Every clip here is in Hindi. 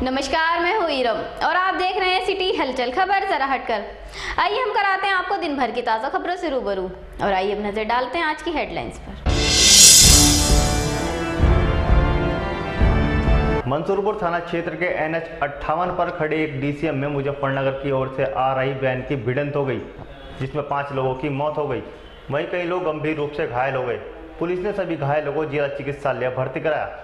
नमस्कार, मैं हूँ इरम और आप देख रहे हैं सिटी हलचल। खबर जरा हटकर। आइए हम कराते हैं आपको दिन भर की ताज़ा खबरों से रूबरू और आइए अब नजर डालते हैं आज की हेडलाइंस पर। मंसूरपुर थाना क्षेत्र के NH 58 पर खड़े एक DCM में मुजफ्फरनगर की ओर से आ रही वैन की भिड़ंत हो गई, जिसमें 5 लोगों की मौत हो गई। वहीं कई लोग गंभीर रूप से घायल हो गए। पुलिस ने सभी घायलों को जिला चिकित्सालय भर्ती कराया।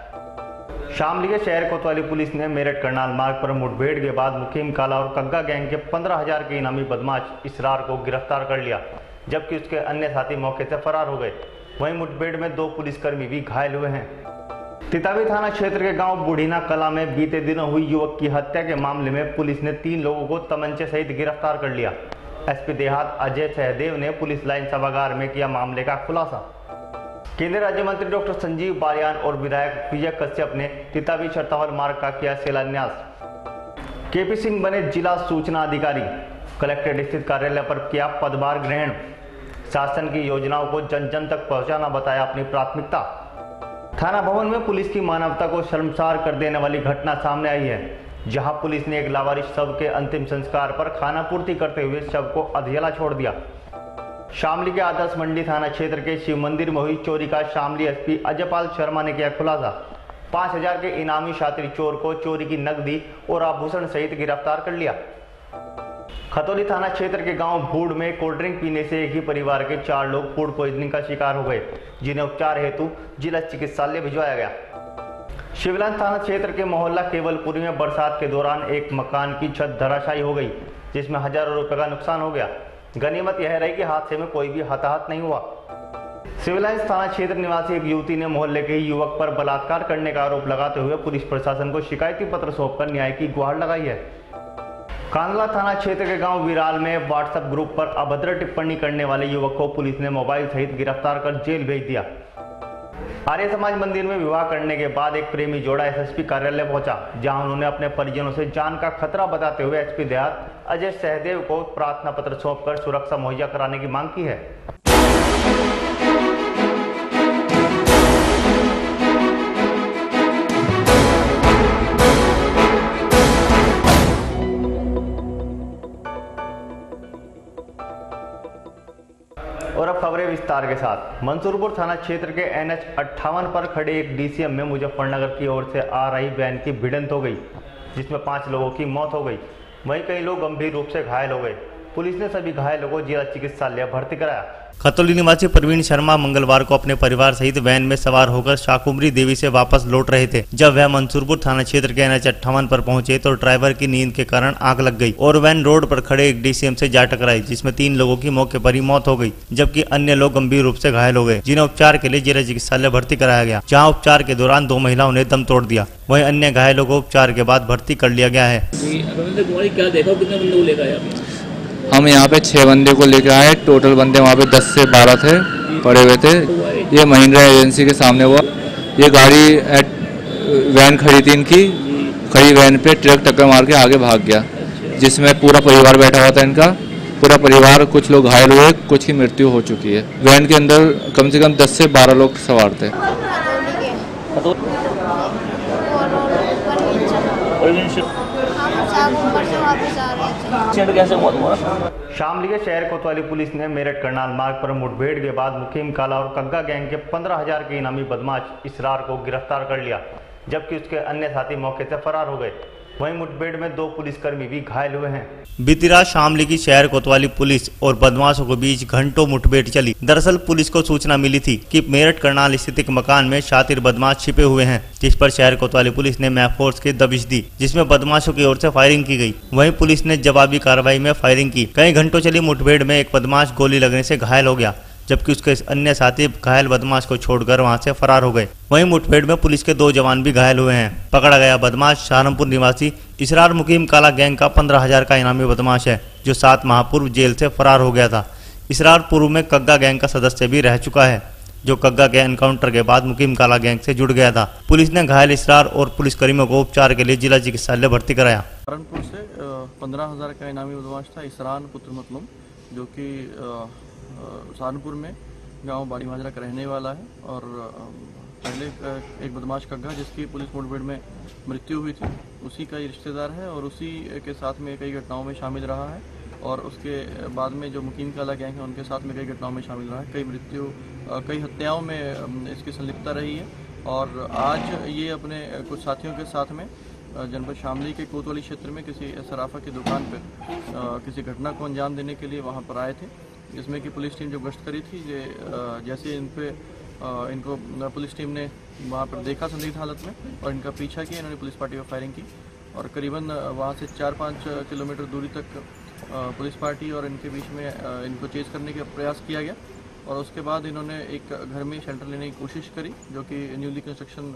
शामली के शहर कोतवाली पुलिस ने मेरठ करनाल मार्ग पर मुठभेड़ के बाद मुकीम काला और कग्गा गैंग के 15,000 के इनामी बदमाश इसरार को गिरफ्तार कर लिया, जबकि उसके अन्य साथी मौके से फरार हो गए। वहीं मुठभेड़ में 2 पुलिसकर्मी भी घायल हुए हैं। तितावी थाना क्षेत्र के गांव बुढ़ीना कला में बीते दिनों हुई युवक की हत्या के मामले में पुलिस ने 3 लोगों को तमंचे सहित गिरफ्तार कर लिया। SP देहात अजय सहदेव ने पुलिस लाइन सभागार में किया मामले का खुलासा। केंद्रीय राज्य मंत्री डॉक्टर संजीव बालियान और विधायक विजय कश्यप ने तितावी छरतावल मार्ग का किया शिलान्यास। KP सिंह बने जिला सूचना अधिकारी। कलेक्ट्रेट स्थित कार्यालय पर किया पदभार ग्रहण। शासन की योजनाओं को जन जन तक पहुंचाना बताया अपनी प्राथमिकता। थाना भवन में पुलिस की मानवता को शर्मसार कर देने वाली घटना सामने आई है, जहां पुलिस ने एक लावारिस शव के अंतिम संस्कार पर खाना पूर्ति करते हुए शव को अधेला छोड़ दिया। शामली के आदर्श मंडी थाना क्षेत्र के शिव मंदिर में हुई चोरी का शामली SP अजयपाल शर्मा ने किया खुलासा। 5,000 के इनामी शातिर चोर को चोरी की नकदी और आभूषण सहित गिरफ्तार कर लिया। खतौली थाना क्षेत्र के गांव भूड़ में कोल्ड ड्रिंक पीने से एक ही परिवार के 4 लोग फूड पॉइजनिंग का शिकार हो गए, जिन्हें उपचार हेतु जिला चिकित्सालय भिजवाया गया। शिवलांज थाना क्षेत्र के मोहल्ला केवलपुरी में बरसात के दौरान एक मकान की छत धराशायी हो गई, जिसमें हजारों रुपए का नुकसान हो गया। गनीमत यह रही कि हादसे में कोई भी हताहत नहीं हुआ। सिविलाइंस थाना क्षेत्र निवासी एक युवती ने मोहल्ले के युवक पर बलात्कार करने का आरोप लगाते हुए पुलिस प्रशासन को शिकायती पत्र सौंपकर न्याय की गुहार लगाई है। कांदला थाना क्षेत्र के गांव विराल में व्हाट्सएप ग्रुप पर अभद्र टिप्पणी करने वाले युवक को पुलिस ने मोबाइल सहित गिरफ्तार कर जेल भेज दिया। आर्य समाज मंदिर में विवाह करने के बाद एक प्रेमी जोड़ा SSP कार्यालय पहुंचा, जहां उन्होंने अपने परिजनों से जान का खतरा बताते हुए SP देहात अजय सहदेव को प्रार्थना पत्र सौंपकर सुरक्षा मुहैया कराने की मांग की है। और अब खबरें विस्तार के साथ। मंसूरपुर थाना क्षेत्र के NH 58 पर खड़े एक DCM में मुजफ्फरनगर की ओर से आ रही वैन की भिड़ंत हो गई, जिसमें 5 लोगों की मौत हो गई। वहीं कई लोग गंभीर रूप से घायल हो गए। पुलिस ने सभी घायलों को जिला चिकित्सालय भर्ती कराया। खतौली निवासी प्रवीण शर्मा मंगलवार को अपने परिवार सहित वैन में सवार होकर शाकुंभरी देवी से वापस लौट रहे थे। जब वह मंसूरपुर थाना क्षेत्र के NH 58 पर पहुंचे तो ड्राइवर की नींद के कारण आग लग गई और वैन रोड पर खड़े एक DCM से जा टकराई, जिसमें 3 लोगों की मौके पर ही मौत हो गई, जबकि अन्य लोग गंभीर रूप से घायल हो गए, जिन्हें उपचार के लिए जिला चिकित्सालय भर्ती कराया गया, जहाँ उपचार के दौरान 2 महिलाओं ने दम तोड़ दिया। वहीं अन्य घायलों को उपचार के बाद भर्ती कर लिया गया है। हम यहाँ पे 6 बंदे को लेकर आए। टोटल बंदे वहाँ पे 10 से 12 थे, पड़े हुए थे। ये महिंद्रा एजेंसी के सामने हुआ। ये गाड़ी वैन खड़ी थी, इनकी खड़ी वैन पे ट्रक टक्कर मार के आगे भाग गया, जिसमें पूरा परिवार बैठा हुआ था। इनका पूरा परिवार, कुछ लोग घायल हुए, कुछ की मृत्यु हो चुकी है। वैन के अंदर कम से कम 10 से 12 लोग सवार थे। शामली के शहर कोतवाली पुलिस ने मेरठ करनाल मार्ग पर मुठभेड़ के बाद मुकीम काला और कग्गा गैंग के 15,000 के इनामी बदमाश इसरार को गिरफ्तार कर लिया, जबकि उसके अन्य साथी मौके से फरार हो गए। वहीं मुठभेड़ में 2 पुलिसकर्मी भी घायल हुए हैं। बीती रात शामली की शहर कोतवाली पुलिस और बदमाशों के बीच घंटों मुठभेड़ चली। दरअसल पुलिस को सूचना मिली थी कि मेरठ करनाल स्थित एक मकान में शातिर बदमाश छिपे हुए हैं, जिस पर शहर कोतवाली पुलिस ने मैप फोर्स की दबिश दी, जिसमें बदमाशों की ओर से फायरिंग की गई। वहीं पुलिस ने जवाबी कार्रवाई में फायरिंग की। कई घंटों चली मुठभेड़ में एक बदमाश गोली लगने से घायल हो गया, जबकि उसके अन्य साथी घायल बदमाश को छोड़कर वहां से फरार हो गए। वहीं मुठभेड़ में पुलिस के 2 जवान भी घायल हुए हैं। पकड़ा गया बदमाश सहारनपुर निवासी इसरार मुकीम काला गैंग का 15,000 का इनामी बदमाश है, जो 7 माह पूर्व जेल से फरार हो गया था। इसरार पूर्व में कग्गा गैंग का सदस्य भी रह चुका है, जो कग्गा के एनकाउंटर के बाद मुकीम काला गैंग से जुड़ गया था। पुलिस ने घायल इसरार और पुलिसकर्मियों को उपचार के लिए जिला चिकित्सालय भर्ती कराया। सहारनपुर से 15,000 का इनामी बदमाश था इसरान पुत्र मतलब, जो कि सहारनपुर में गांव बाड़ी माजरा का रहने वाला है और पहले एक बदमाश कग्गा जिसकी पुलिस मुठभेड़ में मृत्यु हुई थी, उसी का ही रिश्तेदार है और उसी के साथ में कई घटनाओं में शामिल रहा है। और उसके बाद में जो मुकीम काला गैंग है उनके साथ में कई घटनाओं में शामिल रहा है, कई हत्याओं में इसकी संलिप्तता रही है। और आज ये अपने कुछ साथियों के साथ में जनपद शामली के कोतवाली क्षेत्र में किसी सराफा की दुकान पर किसी घटना को अंजाम देने के लिए वहाँ पर आए थे, जिसमें कि पुलिस टीम जो गश्त करी थी, जैसे इनको पुलिस टीम ने वहाँ पर देखा संदिग्ध हालत में और इनका पीछा किया, इन्होंने पुलिस पार्टी पर फायरिंग की और करीबन वहाँ से 4-5 किलोमीटर दूरी तक पुलिस पार्टी और इनके बीच में इनको चेज करने का प्रयास किया गया। और उसके बाद इन्होंने एक घर में शेल्टर लेने की कोशिश करी, जो कि न्यूली कंस्ट्रक्शन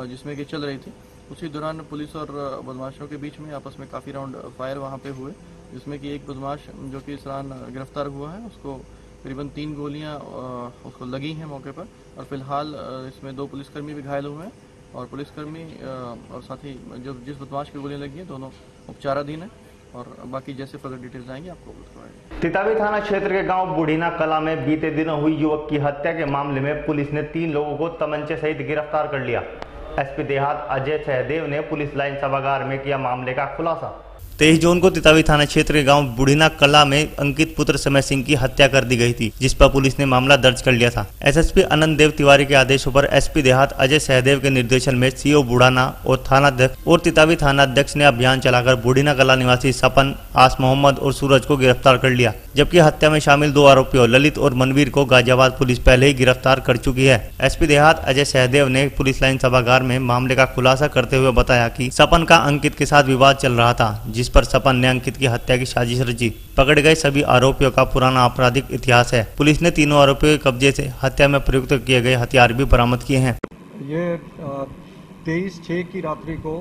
जिसमें कि चल रही थी। उसी दौरान पुलिस और बदमाशों के बीच में आपस में काफ़ी राउंड फायर वहाँ पे हुए, जिसमें कि एक बदमाश जो कि इस दौरान गिरफ्तार हुआ है, उसको करीबन 3 गोलियां उसको लगी हैं मौके पर। और फिलहाल इसमें 2 पुलिसकर्मी भी घायल हुए हैं और पुलिसकर्मी और साथ ही जिस बदमाश की गोलियां लगी हैं दोनों उपचाराधीन हैं और बाकी जैसे फर्दर डिटेल्स आएंगे आपको बताएंगे। तितावी थाना क्षेत्र के गांव बुढ़ीना कला में बीते दिनों हुई युवक की हत्या के मामले में पुलिस ने 3 लोगों को तमंचे सहित गिरफ्तार कर लिया। एसपी देहात अजय सहदेव ने पुलिस लाइन सभागार में किया मामले का खुलासा। 23 जून को तितावी थाना क्षेत्र के गांव बुढ़ीना कला में अंकित पुत्र समय सिंह की हत्या कर दी गई थी, जिस पर पुलिस ने मामला दर्ज कर लिया था। एसएसपी अनंत देव तिवारी के आदेशों पर एसपी देहात अजय सहदेव के निर्देशन में सीओ बुढ़ाना और थानाध्यक्ष और तितावी थानाध्यक्ष ने अभियान चलाकर बुढ़ीना कला निवासी सपन, आस मोहम्मद और सूरज को गिरफ्तार कर लिया, जबकि हत्या में शामिल 2 आरोपियों ललित और मनवीर को गाजियाबाद पुलिस पहले ही गिरफ्तार कर चुकी है। एसपी देहात अजय सहदेव ने पुलिस लाइन सभागार में मामले का खुलासा करते हुए बताया कि सपन का अंकित के साथ विवाद चल रहा था, जिस पर सपन ने अंकित की हत्या की साजिश रची। पकड़े गए सभी आरोपियों का पुराना आपराधिक इतिहास है। पुलिस ने तीनों आरोपियों के कब्जे से हत्या में प्रयुक्त किए गए हथियार भी बरामद किए हैं। ये 23/6 की रात्रि को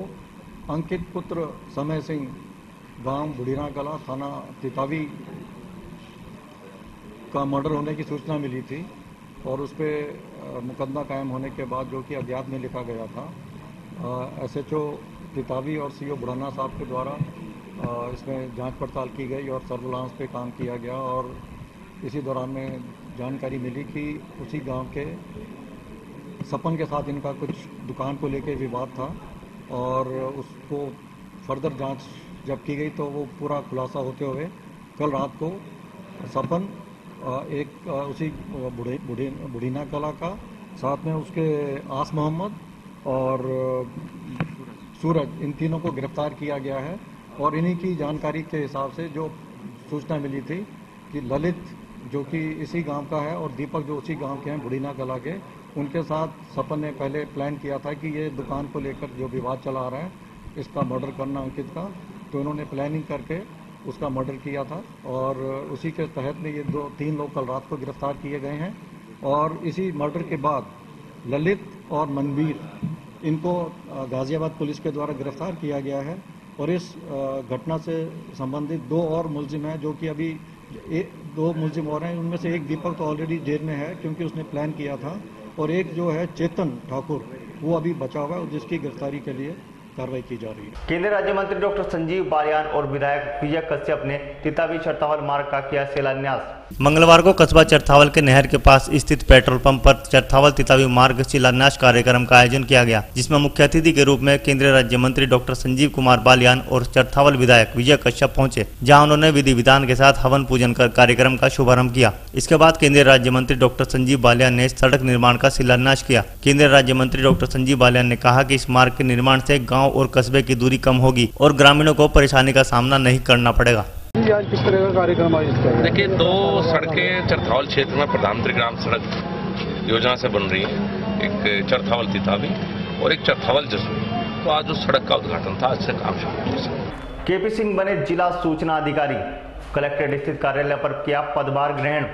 अंकित पुत्र समय सिंह गांव बुढ़ीना कला थाना तितावी का मर्डर होने की सूचना मिली थी और उस पर मुकदमा कायम होने के बाद जो कि अज्ञात में लिखा गया था, एसएचओ तितावी और सीओ बुढ़ाना साहब के द्वारा इसमें जांच पड़ताल की गई और सर्विलांस पे काम किया गया। और इसी दौरान में जानकारी मिली कि उसी गांव के सपन के साथ इनका कुछ दुकान को लेकर विवाद था और उसको फर्दर जांच जब की गई तो वो पूरा खुलासा होते हुए कल रात को सपन एक उसी बुढ़ीना कला का, साथ में उसके आस मोहम्मद और सूरज, इन तीनों को गिरफ्तार किया गया है। और इन्हीं की जानकारी के हिसाब से जो सूचना मिली थी कि ललित जो कि इसी गांव का है और दीपक जो उसी गांव के हैं बुढ़ीना कला के, उनके साथ सपन ने पहले प्लान किया था कि ये दुकान को लेकर जो विवाद चला आ रहा है इसका मर्डर करना अंकित का, तो इन्होंने प्लानिंग करके उसका मर्डर किया था और उसी के तहत में ये 2-3 लोग कल रात को गिरफ्तार किए गए हैं। और इसी मर्डर के बाद ललित और मनवीर इनको गाजियाबाद पुलिस के द्वारा गिरफ्तार किया गया है। और इस घटना से संबंधित 2 और मुलजिम हैं, जो कि अभी 2 मुलजिम और हैं, उनमें से एक दीपक तो ऑलरेडी जेल में है क्योंकि उसने प्लान किया था, और एक जो है चेतन ठाकुर वो अभी बचा हुआ है, जिसकी गिरफ्तारी के लिए कार्रवाई की जा रही है। केंद्रीय राज्य मंत्री डॉक्टर संजीव बालियान और विधायक विजय कश्यप ने तितावी चरथावल मार्ग का किया शिलान्यास। मंगलवार को कस्बा चरथावल के नहर के पास स्थित पेट्रोल पंप पर चरथावल तितावी मार्ग शिलान्यास कार्यक्रम का आयोजन किया गया, जिसमें मुख्य अतिथि के रूप में केंद्रीय राज्य मंत्री डॉक्टर संजीव कुमार बालियान और चरथावल विधायक विजय कश्यप पहुंचे, जहां उन्होंने विधि विधान के साथ हवन पूजन कर कार्यक्रम का शुभारंभ किया। इसके बाद केंद्रीय राज्य मंत्री डॉक्टर संजीव बालियान ने सड़क निर्माण का शिलान्यास किया। केंद्रीय राज्य मंत्री डॉक्टर संजीव बालियान ने कहा कि इस मार्ग के निर्माण से गाँव और कस्बे की दूरी कम होगी और ग्रामीणों को परेशानी का सामना नहीं करना पड़ेगा। आज किस तरह का कार्यक्रम आयोजित? देखिए, 2 सड़कें चरथावल क्षेत्र में प्रधानमंत्री ग्राम सड़क योजना से बन रही है, एक चरथावल तितावी और एक चरथावल जसोई। तो आज उस सड़क का उद्घाटन था, आज से काम शुरू हो सका। केपी सिंह बने जिला सूचना अधिकारी, कलेक्ट्रेट स्थित कार्यालय पर किया पदभार ग्रहण।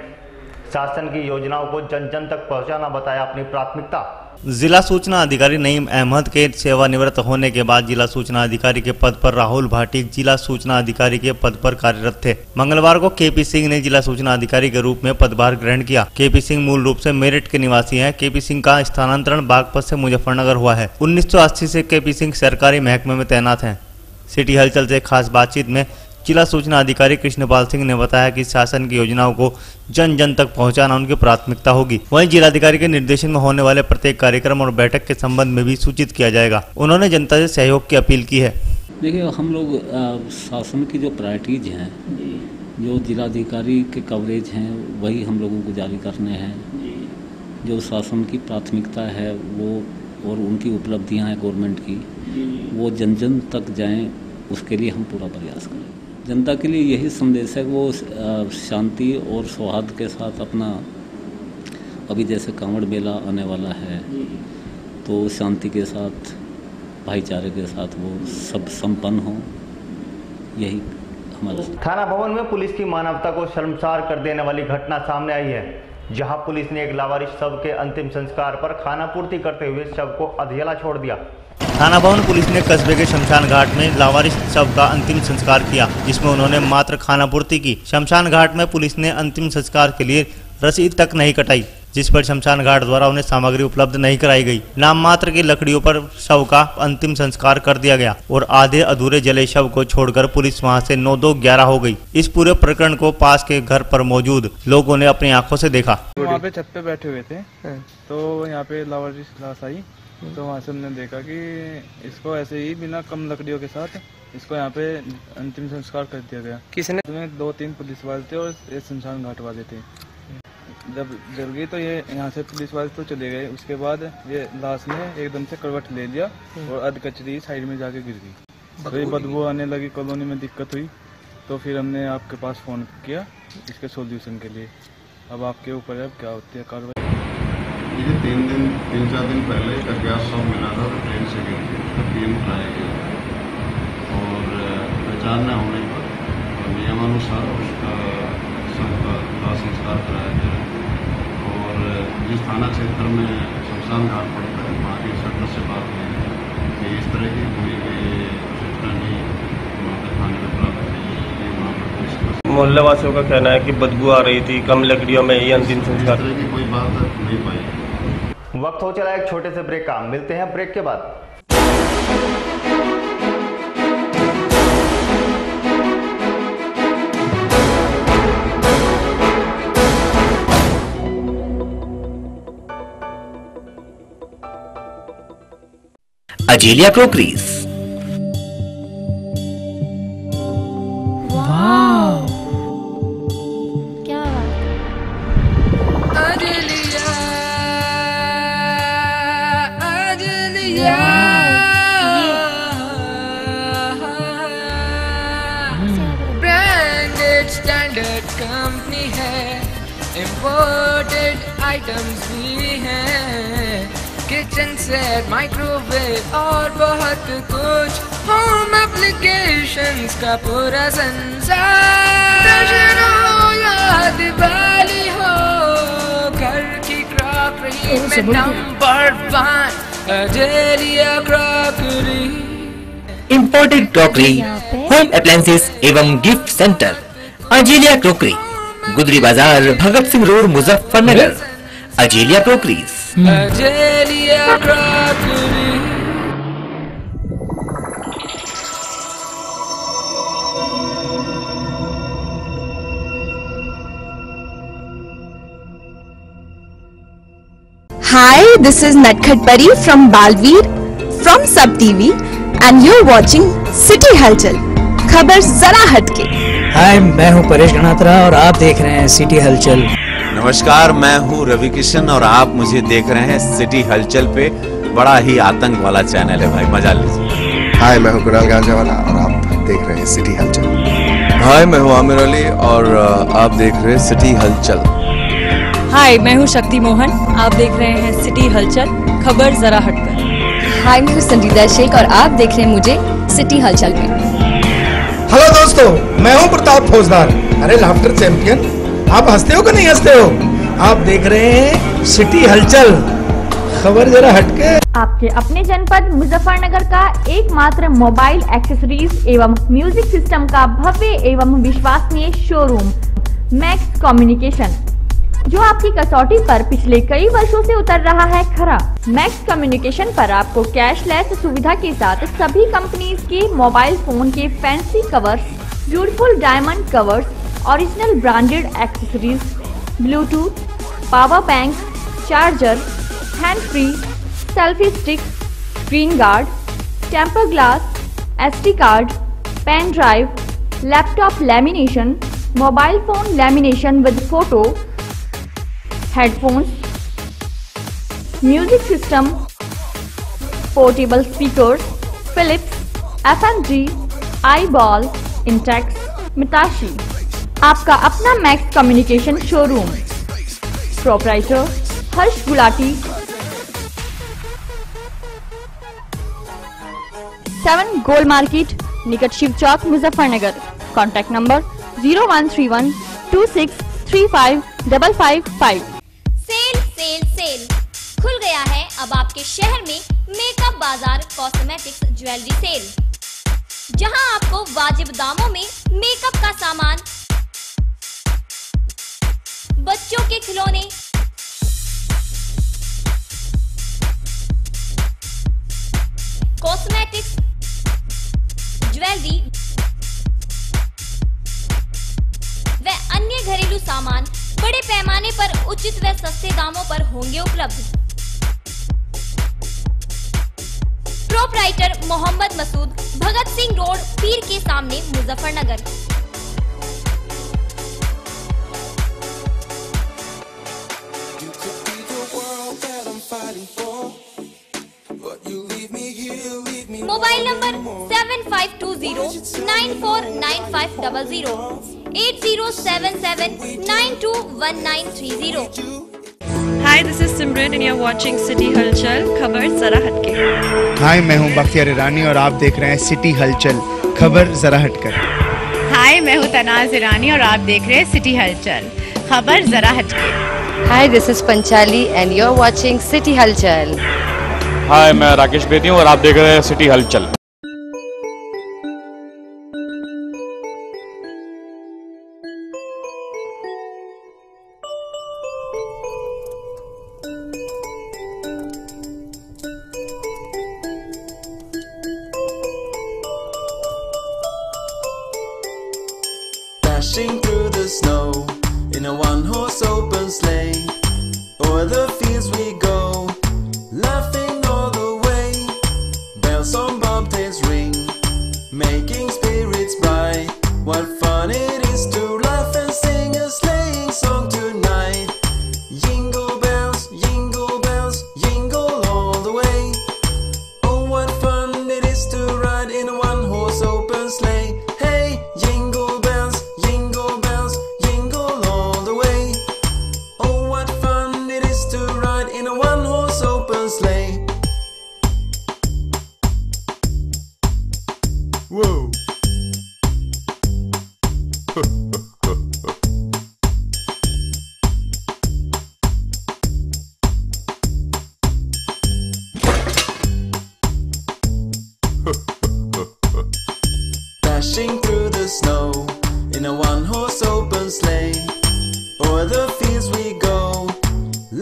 शासन की योजनाओं को जन जन तक पहुंचाना बताया अपनी प्राथमिकता। जिला सूचना अधिकारी नईम अहमद के सेवानिवृत्त होने के बाद जिला सूचना अधिकारी के पद पर राहुल भाटी जिला सूचना अधिकारी के पद पर कार्यरत थे। मंगलवार को केपी सिंह ने जिला सूचना अधिकारी के रूप में पदभार ग्रहण किया। केपी सिंह मूल रूप से मेरठ के निवासी हैं। केपी सिंह का स्थानांतरण बागपत से मुजफ्फरनगर हुआ है। 1980 से केपी सिंह सरकारी महकमे में तैनात हैं। सिटी हलचल से खास बातचीत में जिला सूचना अधिकारी कृष्णपाल सिंह ने बताया कि शासन की योजनाओं को जन जन तक पहुंचाना उनकी प्राथमिकता होगी। वहीं जिलाधिकारी के निर्देशन में होने वाले प्रत्येक कार्यक्रम और बैठक के संबंध में भी सूचित किया जाएगा। उन्होंने जनता से सहयोग की अपील की है। देखिए, हम लोग शासन की जो प्रायोरिटीज हैं, जो जिलाधिकारी के कवरेज हैं, वही हम लोगों को जारी करने हैं। जो शासन की प्राथमिकता है वो और उनकी उपलब्धियां हैं गवर्नमेंट की, वो जन जन तक जाएं, उसके लिए हम पूरा प्रयास करें। जनता के लिए यही संदेश है कि वो शांति और सौहार्द के साथ अपना, अभी जैसे कांवड़ मेला आने वाला है, तो शांति के साथ, भाईचारे के साथ वो सब संपन्न हो, यही हमारा। थाना भवन में पुलिस की मानवता को शर्मसार कर देने वाली घटना सामने आई है, जहां पुलिस ने एक लावारिस शव के अंतिम संस्कार पर खाना पूर्ति करते हुए शव को अधेला छोड़ दिया। थाना भवन पुलिस ने कस्बे के शमशान घाट में लावारिस शव का अंतिम संस्कार किया, जिसमें उन्होंने मात्र खाना पूर्ति की। शमशान घाट में पुलिस ने अंतिम संस्कार के लिए रसीद तक नहीं कटाई, जिस पर शमशान घाट द्वारा उन्हें सामग्री उपलब्ध नहीं कराई गई। नाम मात्र की लकड़ियों पर शव का अंतिम संस्कार कर दिया गया और आधे अधूरे जले शव को छोड़कर पुलिस वहां से 9-2-11 हो गई। इस पूरे प्रकरण को पास के घर पर मौजूद लोगों ने अपनी आंखों से देखा। वहाँ पे छत पे बैठे हुए थे, तो यहाँ पे लावारिस लाश आई, तो वहाँ से हमने देखा कि इसको ऐसे ही बिना कम लकड़ियों के साथ इसको यहाँ पे अंतिम संस्कार कर दिया गया। किसने? 2-3 पुलिस वाले थे और एक शमशान घाट वाले थे। जब जल गई तो ये यहाँ से पुलिस वाले तो चले गए, उसके बाद ये लाश ने एकदम से करवट ले लिया और अध कचरी साइड में जाके गिर गई। तो ये बदबू आने लगी, कॉलोनी में दिक्कत हुई, तो फिर हमने आपके पास फ़ोन किया इसके सॉल्यूशन के लिए। अब आपके ऊपर है, अब क्या होती है कार्रवाई। ये 3-4 दिन पहले एक अज्ञात शव मिला था, तो ट्रेन से गिर के उसका पीएम कराया गया और पहचान न होने पर नियमानुसार उसका शव का दाह संस्कार कराया गया। और जिस थाना क्षेत्र में शमशान घाट पड़ता है, वहाँ के सर्कल से बात हुई कि इस तरह की कोई सूचना नहीं वहाँ पर थाने में प्राप्त हुई। वहाँ पर पुलिस मोहल्ले वासियों का कहना है कि बदबू आ रही थी, कम लकड़ियों में ये अंतिम संस्कार। इस तरह की कोई बात नहीं पाई। वक्त हो चला एक छोटे से ब्रेक का, मिलते हैं ब्रेक के बाद। अजेलिया क्रोकरीज। वाव, क्या azalea, azalea, branded standard company है, इम्पोर्टेड आइटम्स भी हैं, किचन सेट, माइक्रोवेव और बहुत कुछ, होम एप्लीकेशंस का पूरा संसार। दशहरा हो या दिवाली हो, घर की क्रॉकरी में number 1 Azalea crockery. Imported crockery, home appliances एवं gift centre, Azalea crockery, Gudri Bazar, Bhagat Singh road, Muzaffarnagar. Azalea crockeries. Azalea crockery. Hi, this is Natkat Pari from Balveer from Sub TV and you're watching City हलचल, खबर जरा हटके। हाय, मैं हूँ परेश गणात्रा और आप देख रहे हैं सिटी हलचल। नमस्कार, मैं हूँ रवि किशन और आप मुझे देख रहे हैं सिटी हलचल पे। बड़ा ही आतंक वाला चैनल है भाई, मजा लीजिए। हाय, मैं हूँ कुणाल गांजावाला और आप देख रहे हैं सिटी हलचल। हाय, मैं हूँ आमिर अली और आप देख रहे हैं सिटी हलचल। हाय, मैं हूँ शक्ति मोहन, आप देख रहे हैं सिटी हलचल, खबर जरा हटकर। हाय, मैं हूँ संजीदा शेख और आप देख रहे हैं मुझे सिटी हलचल में। हेलो दोस्तों, मैं हूँ प्रताप फौजदार। अरे लाफ्टर चैंपियन, आप हंसते हो कि नहीं हंसते हो? आप देख रहे हैं सिटी हलचल, खबर जरा हटके। आपके अपने जनपद मुजफ्फरनगर का एकमात्र मोबाइल एक्सेसरीज एवं म्यूजिक सिस्टम का भव्य एवं विश्वसनीय शोरूम मैक्स कम्युनिकेशन, जो आपकी कसौटी पर पिछले कई वर्षों से उतर रहा है खरा। मैक्स कम्युनिकेशन पर आपको कैशलेस सुविधा के साथ सभी कंपनीज के मोबाइल फोन के fancy covers, beautiful diamond covers, original branded accessories, Bluetooth, power bank, charger, hand free, selfie stick, screen guard, temper glass, SD card, pen drive, laptop lamination, mobile phone lamination with photo, headphones, music system, portable speakers, Philips, FMG, iBall, Intex, Mitashi. आपका अपना Max communication showroom. Proprietor Harsh Gulati, 7 Gol market, निकट Shiv Chowk, Muzaffarnagar. Contact number 0131 26355555। Sale sale cell खुल गया है अब आपके शहर में मेकअप बाजार कॉस्मेटिक्स ज्वेलरी सेल, जहां आपको वाजिब दामों में मेकअप का सामान, बच्चों के खिलौने, कॉस्मेटिक्स, ज्वेलरी व अन्य घरेलू सामान बड़े पैमाने पर उचित व सस्ते दामों पर होंगे उपलब्ध। प्रोप्राइटर मोहम्मद मसूद, भगत सिंह रोड, पीर के सामने, Muzaffarnagar. Mobile number 7520949500, 8077921930। Hi, this is Simran and you're watching City Halchal, खबर जरा हटके। हाय, मैं हूं बख्तियार ईरानी और आप देख रहे हैं सिटी हलचल, खबर जरा हटकर। हाय, मैं हूं तनाज ईरानी और आप देख रहे हैं सिटी हलचल, खबर जरा हटके। Hi, this is Panchali and you are watching city Halchal. Hi, मैं राकेश बेदी हूं और आप देख रहे हैं सिटी हलचल। Dashing through the snow in a one-horse open sleigh, o'er the fields we go, laughing all the way. Bells on bobtails ring, making spirits bright. What fun it is to laugh and sing a sleighing song tonight. Jingle bells, jingle all the way. Oh, what fun it is to ride in a one-horse open sleigh. Hey, jingle bells, jingle all the way. Oh, what fun it is to ride in a one-horse open sleigh. Whoa. Dashing through the snow in a one-horse open sleigh, o'er the fields we go,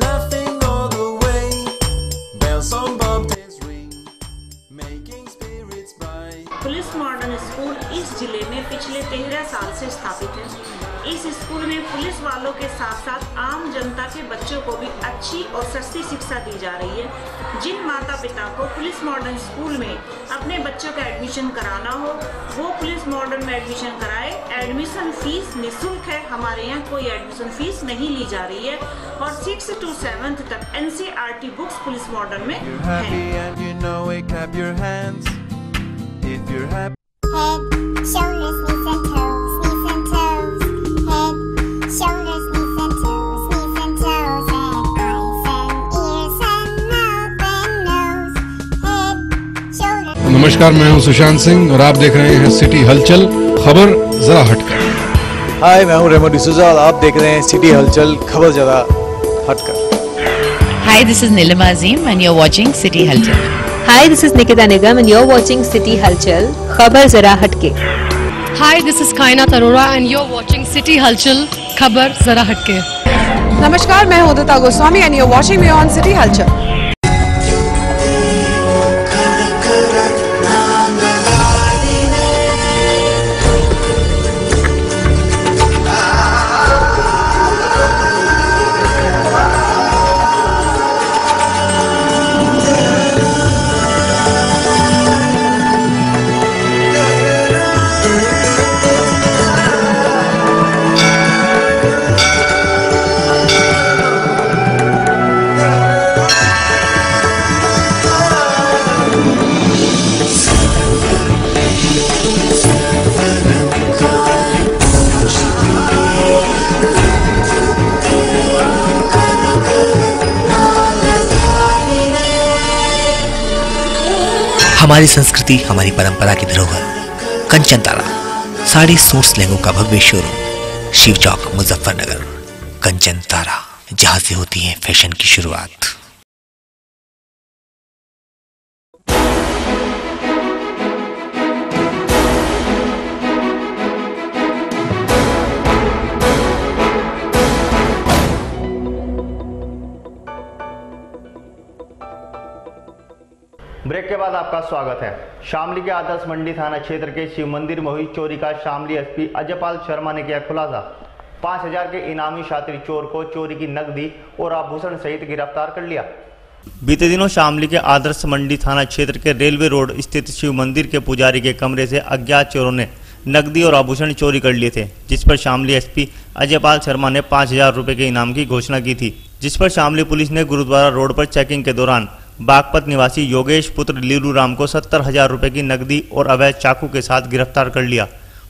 laughing all the way. Bells on bobtails ring, making spirits bright. Police modern school इस जिले में पिछले 13 साल से स्थापित है। इस स्कूल में पुलिस वालों के साथ साथ आम जनता के बच्चों को भी अच्छी और सस्ती शिक्षा दी जा रही है। जिन माता पिता को पुलिस मॉडर्न स्कूल में अपने बच्चों का एडमिशन कराना हो वो पुलिस मॉडर्न में एडमिशन कराए। एडमिशन फीस निःशुल्क है, हमारे यहाँ कोई एडमिशन फीस नहीं ली जा रही है और 6 to 7th तक NCERT बुक्स पुलिस मॉडर्न में है। Head, shoulders, knees and toes, knees and toes. Head, shoulders, knees and toes, knees and toes. And eyes and ears and mouth and nose. Head, shoulders. नमस्कार, मैं हूं सुशांत सिंह और आप देख रहे हैं सिटी हलचल, खबर जरा हटकर। हाय, मैं हूं रेमो डिसूजा और आप देख रहे हैं सिटी हलचल, खबर जरा हटकर। Hi, this is Neelima Azeem and you are watching city Halchal. Hi, this is Nikita Nigam and you're watching City Halchal, खबर जरा हटके। Hi, this is Kainat Arora and you're watching City Halchal, खबर जरा हटके। नमस्कार, मैं हूं उदिता Goswami and you're watching me on City Halchal। हमारी संस्कृति, हमारी परंपरा की धरोहर कंचन तारा साड़ी सूट्स लहंगों का भव्य शोरूम, शिव चौक, मुजफ्फरनगर। कंचन तारा, जहां से होती है फैशन की शुरुआत। ब्रेक के बाद आपका स्वागत है। शामली के आदर्श मंडी थाना क्षेत्र के शिव मंदिर में हुई चोरी का शामली एसपी अजयपाल शर्मा ने किया खुलासा। 5000 के इनामी शातिर चोर को चोरी की नकदी और आभूषण सहित गिरफ्तार कर लिया। बीते दिनों शामली के आदर्श मंडी थाना क्षेत्र के रेलवे रोड स्थित शिव मंदिर के पुजारी के कमरे से अज्ञात चोरों ने नकदी और आभूषण चोरी कर लिए थे, जिस पर शामली एसपी अजयपाल शर्मा ने 5000 रुपए के इनाम की घोषणा की थी, जिस पर शामली पुलिस ने गुरुद्वारा रोड पर चेकिंग के दौरान बागपत निवासी योगेश पुत्र लीलू राम को 70,000 रुपए की नकदी और अवैध चाकू के साथ गिरफ्तार कर लिया।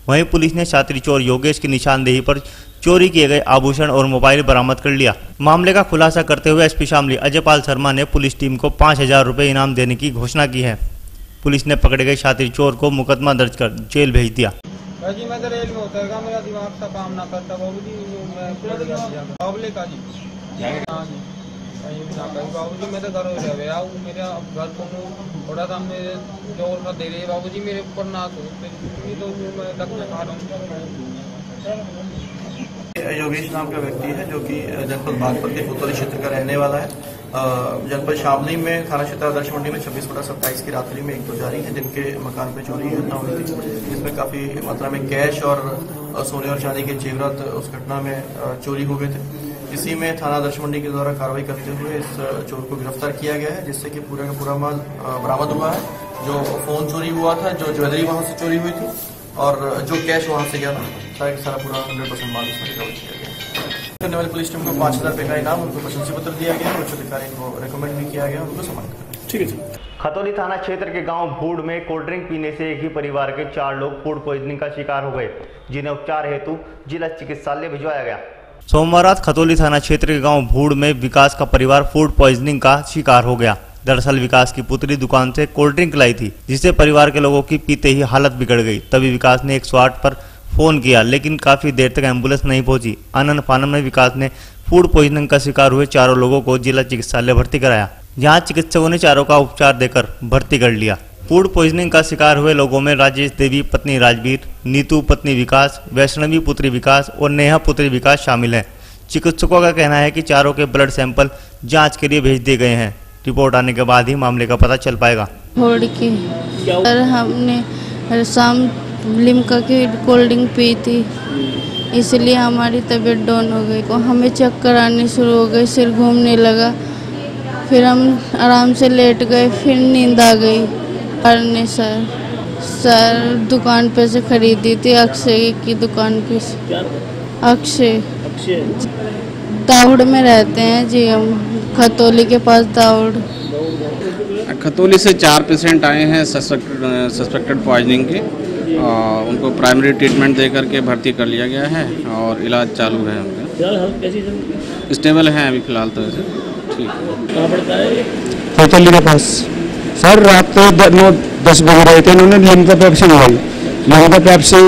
वहीं पुलिस ने शातिर चोर योगेश की निशानदेही पर चोरी किए गए आभूषण और मोबाइल बरामद कर लिया। मामले का खुलासा करते हुए एसपी शामली अजयपाल शर्मा ने पुलिस टीम को 5000 रुपए इनाम देने की घोषणा की है। पुलिस ने पकड़े गए शातिर चोर को मुकदमा दर्ज कर जेल भेज दिया। मैं तो रेल में होता है, मेरा दिमाग सा काम ना करता बाबूजी, बाबूजी मैं तो घर हो गया, मेरा घर को थोड़ा सा मेरे जोर का दे रहे बाबूजी, मेरे ऊपर ना तो मैं तक में खा रहा हूँ। योगेश नाम का व्यक्ति है जो कि जनपद बागपत के कोतवाली क्षेत्र का रहने वाला है। जनपद शामली में थाना क्षेत्र आदर्श मंडी में 26/27 की रात्रि में एक पुजारी है जिनके मकान पे चोरी घटना हुई थी, जिसमें काफी मात्रा में कैश और सोने और चांदी के जेवरात उस घटना में चोरी हो गए थे। इसी में थाना आदर्श मंडी के द्वारा कार्रवाई करते हुए इस चोर को गिरफ्तार किया गया है, जिससे कि पूरा का पूरा माल बरामद हुआ है। जो फोन चोरी हुआ था, जो ज्वेलरी वहां से चोरी हुई थी और जो कैश वहां से गया था, सारा पूरा 100% माल इसमें रिकवर किया गया। करने वाली पुलिस टीम को 5000 रुपए का इनाम, उनको प्रशंसा पत्र दिया गया, उच्च अधिकारी को रिकमेंड भी किया गया, उनको सम्मान किया। ठीक है। खतौली थाना क्षेत्र के गांव भूड़ में कोल्ड ड्रिंक पीने से एक ही परिवार के 4 लोग फूड पॉइजनिंग का शिकार हो गए, जिन्हें उपचार हेतु जिला चिकित्सालय भिजवाया गया। सोमवार रात खतौली थाना क्षेत्र के गांव भूड़ में विकास का परिवार फूड पॉइजनिंग का शिकार हो गया। दरअसल विकास की पुत्री दुकान से कोल्ड ड्रिंक लाई थी, जिससे परिवार के लोगों की पीते ही हालत बिगड़ गई। तभी विकास ने 108 पर फोन किया, लेकिन काफी देर तक एम्बुलेंस नहीं पहुंची। आनंद फानन में विकास ने फूड पॉइजनिंग का शिकार हुए 4 लोगों को जिला चिकित्सालय भर्ती कराया, जहां चिकित्सकों ने 4 का उपचार देकर भर्ती कर लिया। फूड पॉइजनिंग का शिकार हुए लोगों में राजेश देवी पत्नी राजवीर, नीतू पत्नी विकास, वैष्णवी पुत्री विकास और नेहा पुत्री विकास शामिल हैं। चिकित्सकों का कहना है कि 4 के ब्लड सैंपल जांच के लिए भेज दिए गए हैं। रिपोर्ट आने के बाद ही मामले का पता चल पाएगा। हमने शाम लिम्का की कोल्ड ड्रिंक पी थी, इसलिए हमारी तबीयत डाउन हो गई। हमें चक्कर आने शुरू हो गए, सिर घूमने लगा, फिर हम आराम से लेट गए, फिर नींद आ गई। ने सर दुकान पे से खरीदी थी, अक्षय की दुकान पे से। अक्षय दाऊड़ में रहते हैं जी हम, खतौली के पास दाऊड़। खतौली से 4 पेशेंट आए हैं सस्पेक्टेड पॉइजनिंग के, उनको प्राइमरी ट्रीटमेंट दे करके भर्ती कर लिया गया है और इलाज चालू है उनका। स्टेबल हैं अभी फिलहाल तो ऐसे ठीक है। खतौली के पास सर रात को 9-10 बजे रहे थे, इन्होंने लिम्का पेप्सी मंगाई। लिम्का पेप्सी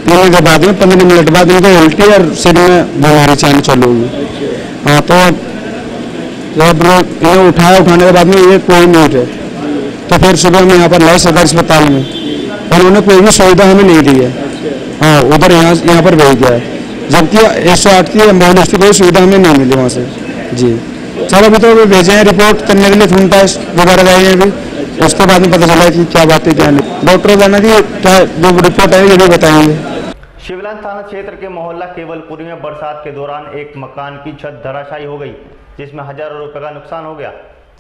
पीने के बाद में 15 मिनट बाद इनको उल्टी और सिर में बीमारी चालू चालू हुई। हाँ तो जब इन्हें उठाने के बाद में ये कोई नहीं थे, तो फिर सुबह में यहाँ पर लाए सरकारी अस्पताल में, उन्होंने कोई भी सुविधा हमें नहीं दी है। हाँ उधर यहाँ पर भेज दिया है, जबकि 108 की एम्बुलेंस की कोई सुविधा हमें नहीं मिली वहाँ से जी। चलो अभी तो भेजे हैं रिपोर्ट करने के लिए, खून टेस्ट वगैरह गए हैं अभी, उसके बाद में पता चला कि क्या बात है क्या नहीं। डॉक्टर जाना जी क्या जो रिपोर्ट है ये भी बताएंगे। शिवलान थाना क्षेत्र के मोहल्ला केवलपुरी में बरसात के दौरान एक मकान की छत धराशायी हो गई, जिसमें हजारों रुपए का नुकसान हो गया।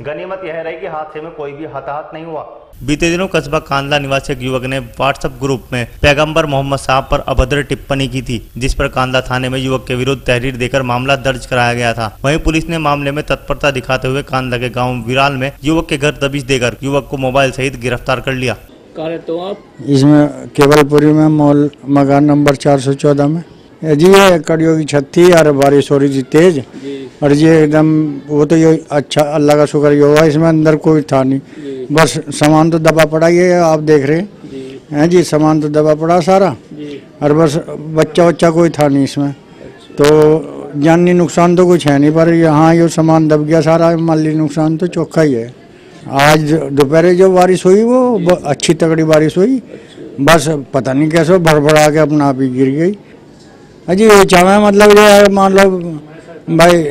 गनीमत यह रही कि हादसे में कोई भी हताहत नहीं हुआ। बीते दिनों कस्बा कांदला निवासी एक युवक ने व्हाट्सएप ग्रुप में पैगंबर मोहम्मद साहब पर अभद्र टिप्पणी की थी, जिस पर कांदला थाने में युवक के विरुद्ध तहरीर देकर मामला दर्ज कराया गया था। वहीं पुलिस ने मामले में तत्परता दिखाते हुए कांदला के गाँव विराल में युवक के घर दबिश देकर युवक को मोबाइल सहित गिरफ्तार कर लिया। तो आप इसमें केवलपुरी में मॉल मकान नंबर 414 में जी ये कड़ियों की छत थी और बारिश हो रही थी तेज, और ये एकदम वो तो ये अच्छा अल्लाह का शुक्र ये हुआ, इसमें अंदर कोई था नहीं, बस सामान तो दबा पड़ा, ये आप देख रहे हैं जी, सामान तो दबा पड़ा सारा, और बस बच्चा कोई था नहीं इसमें, तो जानी नुकसान तो कुछ है नहीं, पर यहाँ ये सामान दब गया सारा, माली नुकसान तो चौखा ही है। आज दोपहर जो बारिश हुई वो अच्छी तगड़ी बारिश हुई, बस पता नहीं कैसे भड़बड़ा के अपना आप ही गिर गई। अजी ये चाहे मतलब जो है मान लो भाई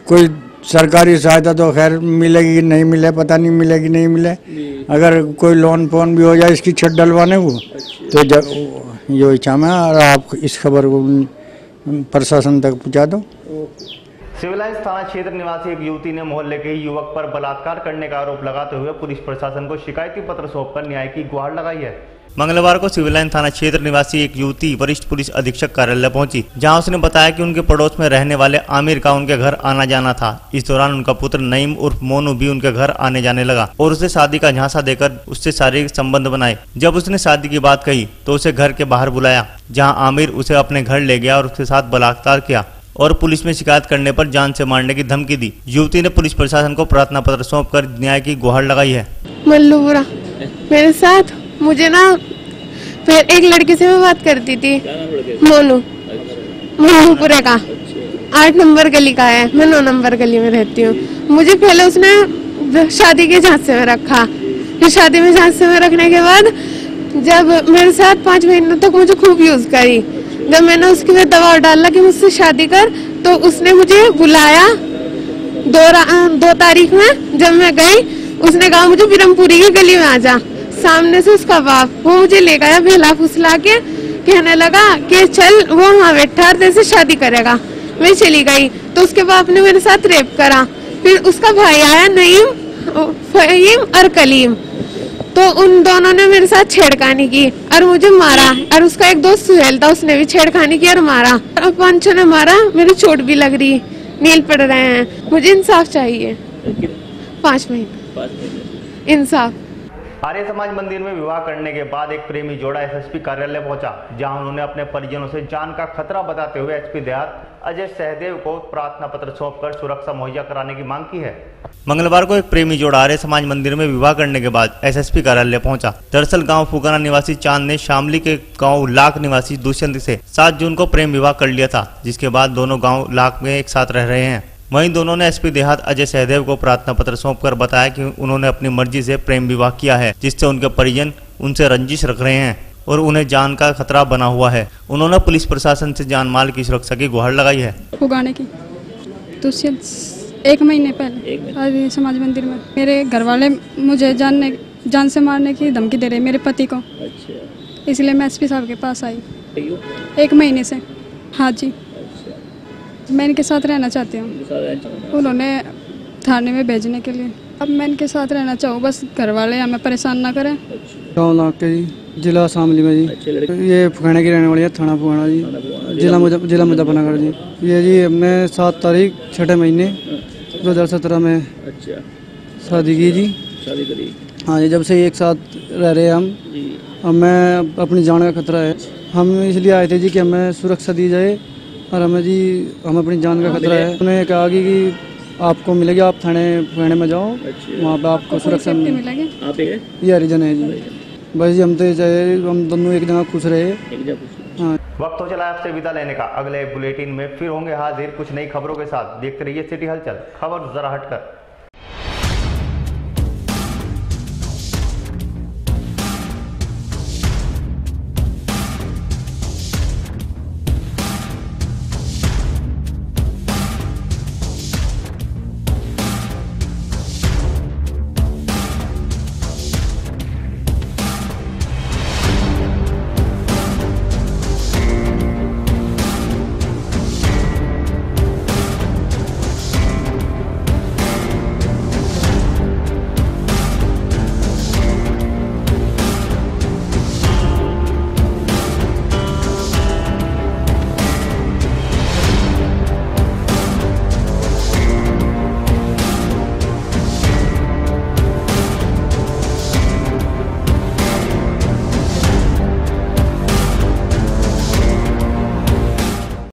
कोई सरकारी सहायता तो खैर मिलेगी नहीं मिले, पता नहीं मिलेगी नहीं मिले, अगर कोई लोन फोन भी हो जाए इसकी छत डलवाने को तो ये चाहे, और आप इस खबर को प्रशासन तक पहुँचा दो। सिविल लाइंस थाना क्षेत्र निवासी एक युवती ने मोहल्ले के युवक पर बलात्कार करने का आरोप लगाते हुए पुलिस प्रशासन को शिकायती पत्र सौंपकर न्याय की गुहार लगाई है। मंगलवार को सिविल लाइन थाना क्षेत्र निवासी एक युवती वरिष्ठ पुलिस अधीक्षक कार्यालय पहुंची, जहां उसने बताया कि उनके पड़ोस में रहने वाले आमिर का उनके घर आना जाना था। इस दौरान उनका पुत्र नईम उर्फ मोनू भी उनके घर आने जाने लगा और उसे शादी का झांसा देकर उससे शारीरिक संबंध बनाए। जब उसने शादी की बात कही तो उसे घर के बाहर बुलाया, जहाँ आमिर उसे अपने घर ले गया और उसके साथ बलात्कार किया और पुलिस में शिकायत करने पर जान से मारने की धमकी दी। युवती ने पुलिस प्रशासन को प्रार्थना पत्र सौंपकर न्याय की गुहार लगाई है। मल्लूपुरा मेरे साथ मुझे ना फिर एक लड़की से मैं बात करती थी, मोनू, मल्लूपुरा का 8 नंबर गली का है, मैं 9 नंबर गली में रहती हूँ। मुझे पहले उसने शादी के झांसे में रखा, फिर शादी में झांसे में रखने के बाद जब मेरे साथ 5 महीनों तक मुझे खूब यूज करी, जब मैंने उसके लिए दबाव डाला कि मुझसे शादी कर, तो उसने मुझे बुलाया 2 तारीख में। जब मैं गई उसने कहा मुझे बिरमपुरी की गली में आ जा। सामने से उसका बाप वो मुझे ले गया बेला फुसला के, कहने लगा कि चल वो वहाँ बैठा और तेरे से शादी करेगा। मैं चली गई तो उसके बाप ने मेरे साथ रेप करा। फिर उसका भाई आया नईम, फहीम और कलीम, तो उन दोनों ने मेरे साथ छेड़खानी की और मुझे मारा। और उसका एक दोस्त सुहेल था, उसने भी छेड़खानी की और मारा। 5 ने मारा, मेरी चोट भी लग रही, नील पड़ रहे हैं। मुझे इंसाफ चाहिए, 5 महीने इंसाफ। आर्य समाज मंदिर में विवाह करने के बाद एक प्रेमी जोड़ा एसएसपी कार्यालय पहुंचा, जहां उन्होंने अपने परिजनों से जान का खतरा बताते हुए एसपी देहात अजय सहदेव को प्रार्थना पत्र सौंपकर सुरक्षा मुहैया कराने की मांग की है। मंगलवार को एक प्रेमी जोड़ा आर्य समाज मंदिर में विवाह करने के बाद एसएसपी कार्यालय पहुंचा। दरअसल गांव फुगाना निवासी चांद ने शामली के गांव लाख निवासी दुष्यंत से 7 जून को प्रेम विवाह कर लिया था, जिसके बाद दोनों गाँव लाख में एक साथ रह रहे हैं। वहीं दोनों ने एसपी देहात अजय सहदेव को प्रार्थना पत्र सौंपकर बताया कि उन्होंने अपनी मर्जी से प्रेम विवाह किया है, जिससे उनके परिजन उनसे रंजिश रख रहे हैं और उन्हें जान का खतरा बना हुआ है। उन्होंने पुलिस प्रशासन से जान माल की सुरक्षा की गुहार लगाई है। फुगाने की दुष्यंत 1 महीने पहले आर्य समाज मंदिर में मेरे घर वाले मुझे जान से मारने की धमकी दे रहे मेरे पति को। इसलिए मैं एसपी साहब के पास आई 1 महीने से। हाँ जी, मैं इनके साथ रहना चाहती हूँ, उन्होंने थाने में भेजने के लिए। अब मैं इनके साथ रहना चाहूँ, बस घर वाले हमें परेशान ना करें। गाँव लाख के जी, जिला शामली में जी। ये फुगाने की रहने वाली है, थाना फुगाना जी, जिला मुजफ्फरनगर जी। ये जी हमने 7 तारीख 6 महीने 2017 में शादी की जी। हाँ जी, जब से एक साथ रह रहे हैं हम। हमें अपनी जान का खतरा है, हम इसलिए आए थे जी कि हमें सुरक्षा दी जाए और हमें जी हम अपनी जान का खतरा है। उन्होंने कहा कि आपको मिलेगी, आप थाने में जाओ, वहाँ पे आपको सुरक्षा मिलेगी। ये हरिजन है जी। बस जी हम तो चाहे हम दोनों एक जगह खुश रहे। हाँ। वक्त हो चला आपसे विदा लेने का। अगले बुलेटिन में फिर होंगे हाजिर कुछ नई खबरों के साथ। देखते रहिए सिटी हलचल, खबर जरा हटकर।